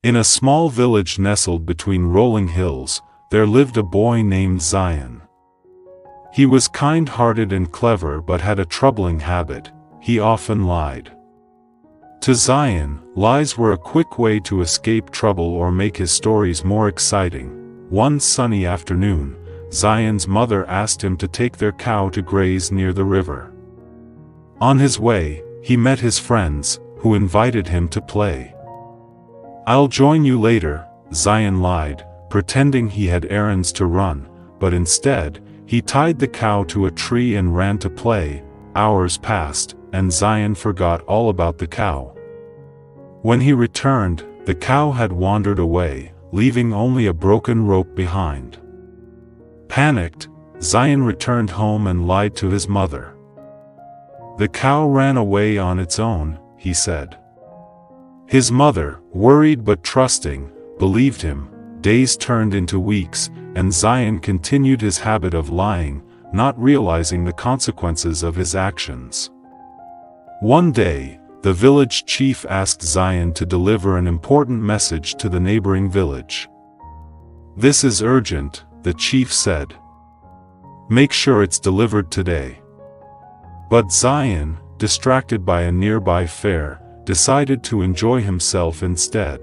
In a small village nestled between rolling hills, there lived a boy named Zion. He was kind-hearted and clever but had a troubling habit: he often lied. To Zion, lies were a quick way to escape trouble or make his stories more exciting. One sunny afternoon, Zion's mother asked him to take their cow to graze near the river. On his way, he met his friends, who invited him to play. "I'll join you later," Zion lied, pretending he had errands to run, but instead, he tied the cow to a tree and ran to play. Hours passed, and Zion forgot all about the cow. When he returned, the cow had wandered away, leaving only a broken rope behind. Panicked, Zion returned home and lied to his mother. "The cow ran away on its own," he said. His mother, worried but trusting, believed him. Days turned into weeks, and Zion continued his habit of lying, not realizing the consequences of his actions. One day, the village chief asked Zion to deliver an important message to the neighboring village. "This is urgent," the chief said. "Make sure it's delivered today." But Zion, distracted by a nearby fair, decided to enjoy himself instead.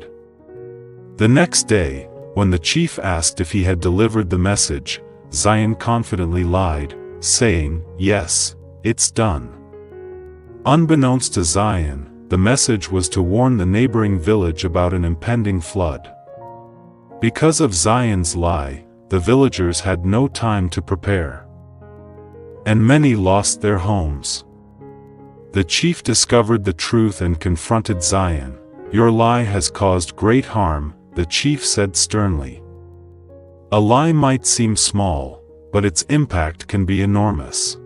The next day, when the chief asked if he had delivered the message, Zion confidently lied, saying, "Yes, it's done." Unbeknownst to Zion, the message was to warn the neighboring village about an impending flood. Because of Zion's lie, the villagers had no time to prepare. And many lost their homes. The chief discovered the truth and confronted Zion. "Your lie has caused great harm," the chief said sternly. "A lie might seem small, but its impact can be enormous."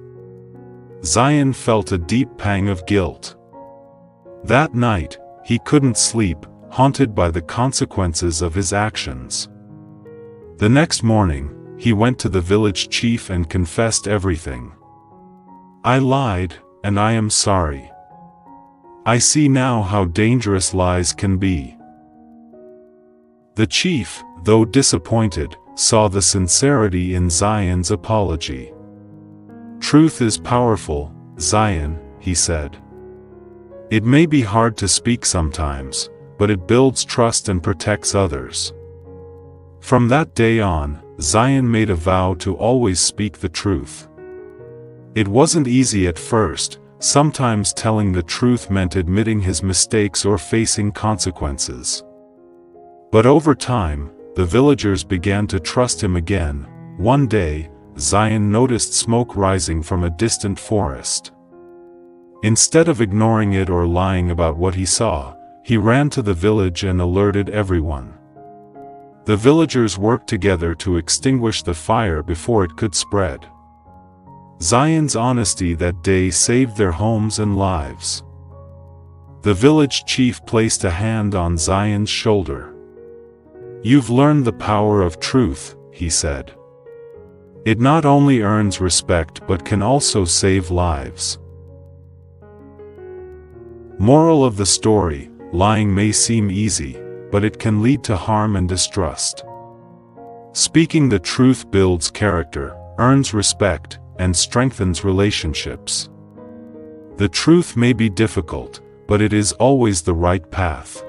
Zion felt a deep pang of guilt. That night, he couldn't sleep, haunted by the consequences of his actions. The next morning, he went to the village chief and confessed everything. "I lied, and I am sorry. I see now how dangerous lies can be." The chief, though disappointed, saw the sincerity in Zion's apology. "Truth is powerful, Zion," he said. "It may be hard to speak sometimes, but it builds trust and protects others." From that day on, Zion made a vow to always speak the truth. It wasn't easy at first. Sometimes telling the truth meant admitting his mistakes or facing consequences. But over time, the villagers began to trust him again. One day, Zion noticed smoke rising from a distant forest. Instead of ignoring it or lying about what he saw, he ran to the village and alerted everyone. The villagers worked together to extinguish the fire before it could spread. Zion's honesty that day saved their homes and lives. The village chief placed a hand on Zion's shoulder. "You've learned the power of truth," he said. "It not only earns respect but can also save lives." Moral of the story: lying may seem easy, but it can lead to harm and distrust. Speaking the truth builds character, earns respect, and strengthens relationships. The truth may be difficult, but it is always the right path.